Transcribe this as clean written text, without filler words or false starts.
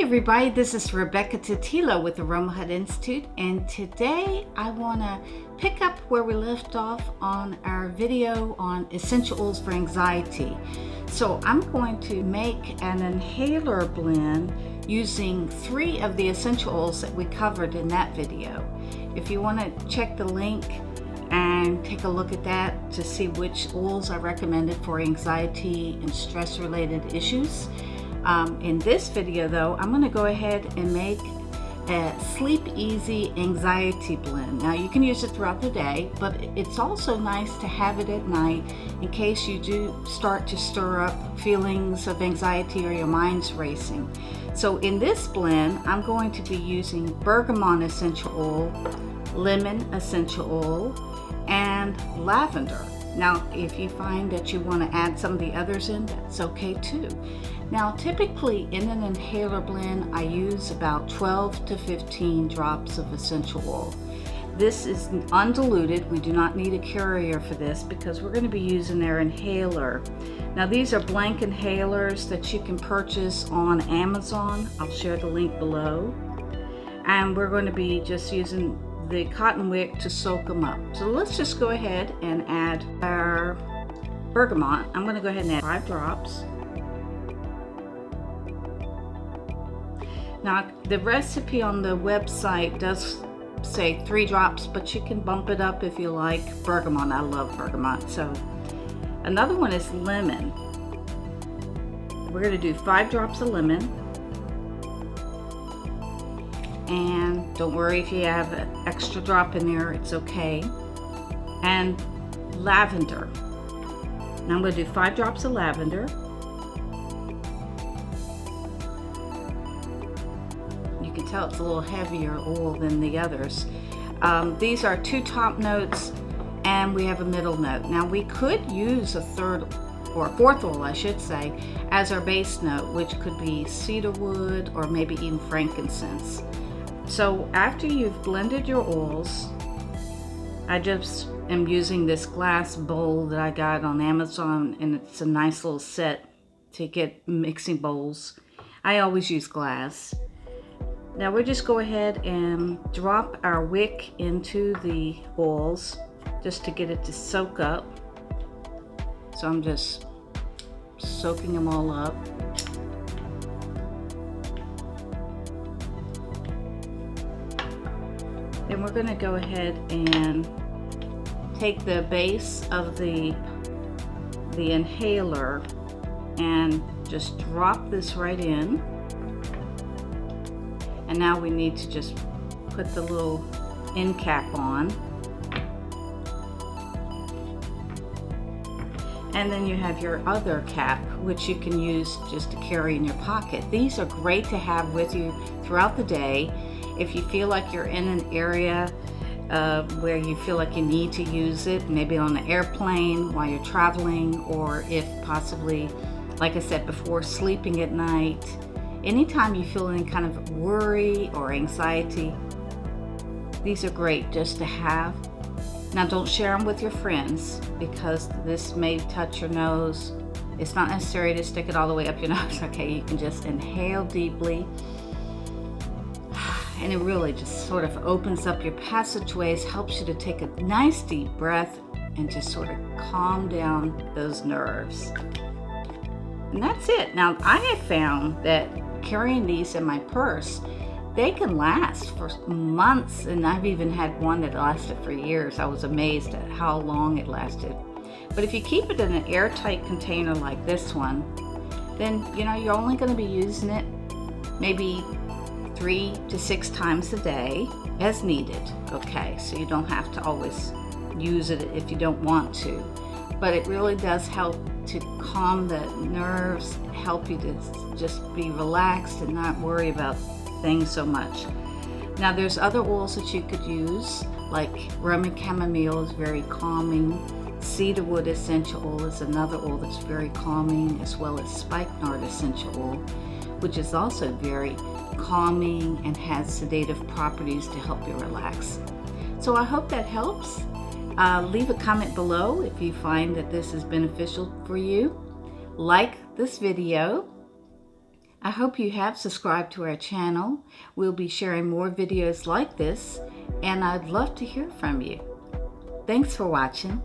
everybody, this is Rebecca Totilo with the Aroma Hut Institute, and today I want to pick up where we left off on our video on essential oils for anxiety. So I'm going to make an inhaler blend using 3 of the essential oils that we covered in that video. If you want to check the link and take a look at that to see which oils I recommended for anxiety and stress related issues. In this video though, I'm going to go ahead and make a sleep easy anxiety blend. Now you can use it throughout the day, but it's also nice to have it at night in case you do start to stir up feelings of anxiety or your mind's racing. So in this blend, I'm going to be using bergamot essential oil, lemon essential oil, and lavender. Now, if you find that you want to add some of the others in, that's okay too. Now, typically in an inhaler blend, I use about 12 to 15 drops of essential oil. This is undiluted. We do not need a carrier for this because we're going to be using their inhaler. Now, these are blank inhalers that you can purchase on Amazon. I'll share the link below. And we're going to be just using the cotton wick to soak them up. So let's just go ahead and add our bergamot. I'm going to go ahead and add 5 drops. Now the recipe on the website does say 3 drops, but you can bump it up if you like bergamot. I love bergamot. So another one is lemon. We're going to do 5 drops of lemon. And don't worry if you have an extra drop in there, it's okay. And lavender. Now I'm going to do 5 drops of lavender. You can tell it's a little heavier oil than the others. These are 2 top notes and we have a middle note. Now we could use a 3rd or 4th oil, I should say, as our base note, which could be cedarwood or maybe even frankincense. So after you've blended your oils, I just am using this glass bowl that I got on Amazon, and it's a nice little set to get mixing bowls. I always use glass. Now we'll just go ahead and drop our wick into the oils just to get it to soak up. So I'm just soaking them all up. Then we're going to go ahead and take the base of the inhaler and just drop this right in. And now we need to just put the little end cap on. And then you have your other cap, which you can use just to carry in your pocket. These are great to have with you throughout the day. If you feel like you're in an area where you feel like you need to use it, maybe on an airplane while you're traveling, or if possibly, like I said before, sleeping at night, anytime you feel any kind of worry or anxiety, these are great just to have. Now don't share them with your friends because this may touch your nose. It's not necessary to stick it all the way up your nose, okay? You can just inhale deeply. And it really just sort of opens up your passageways, helps you to take a nice deep breath and just sort of calm down those nerves. And that's it. Now I have found that carrying these in my purse, they can last for months, and I've even had one that lasted for years. I was amazed at how long it lasted. But if you keep it in an airtight container like this one, then you're only going to be using it maybe 3 to 6 times a day as needed. Okay, so you don't have to always use it if you don't want to, but it really does help to calm the nerves, help you to just be relaxed and not worry about things so much. Now there's other oils that you could use, like Roman chamomile is very calming. Cedarwood essential oil is another oil that's very calming, as well as spikenard essential oil, which is also very calming and has sedative properties to help you relax. So I hope that helps. Leave a comment below if you find that this is beneficial for you. Like this video. I hope you have subscribed to our channel. We'll be sharing more videos like this, and I'd love to hear from you. Thanks for watching.